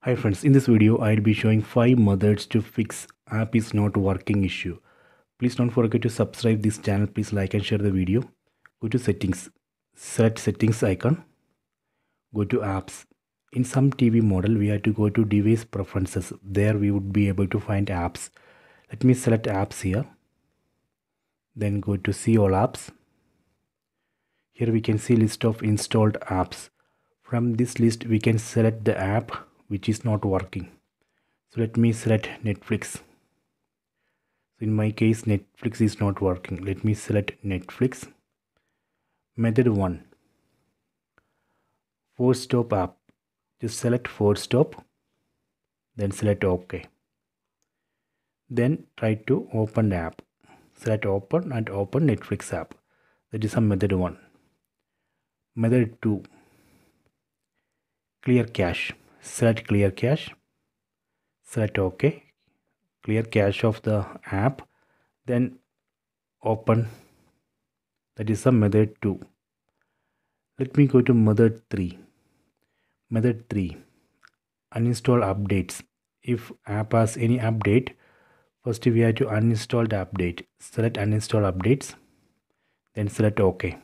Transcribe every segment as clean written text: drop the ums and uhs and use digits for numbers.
Hi friends, in this video I'll be showing 5 methods to fix app is not working issue. Please don't forget to subscribe this channel. Please like and share the video. Go to settings, select settings icon, go to apps. In some TV model we have to go to device preferences. There we would be able to find apps. Let me select apps here. Then go to see all apps. Here we can see list of installed apps. From this list we can select the app which is not working. So let me select Netflix. So in my case Netflix is not working. Let me select Netflix. Method 1, force stop app. Just select force stop, then select OK. Then try to open the app. Select open and open Netflix app. That is a method 1. Method 2, clear cache. Select clear cache, select OK, clear cache of the app, then open. That is a method 2. Let me go to method 3. Method 3, uninstall updates. If app has any update, first we have to uninstall the update. Select uninstall updates, then select OK.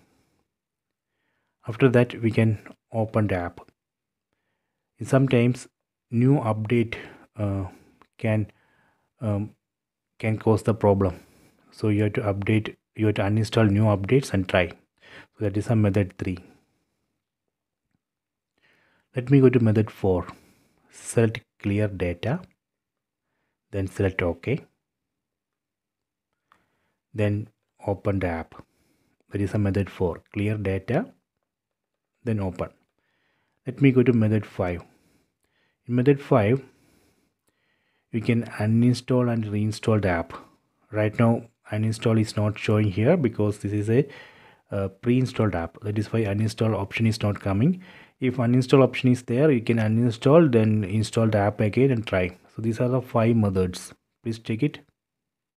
After that we can open the app. Sometimes new update can cause the problem, so you have to uninstall new updates and try. So that is a method 3. Let me go to method 4. Select clear data, then select OK, then open the app. That is a method 4, clear data, then open. Let me go to method 5. In method 5 you can uninstall and reinstall the app. Right now uninstall is not showing here because this is a pre-installed app. That is why uninstall option is not coming. If uninstall option is there, you can uninstall, then install the app again and try. So these are the 5 methods. Please check it.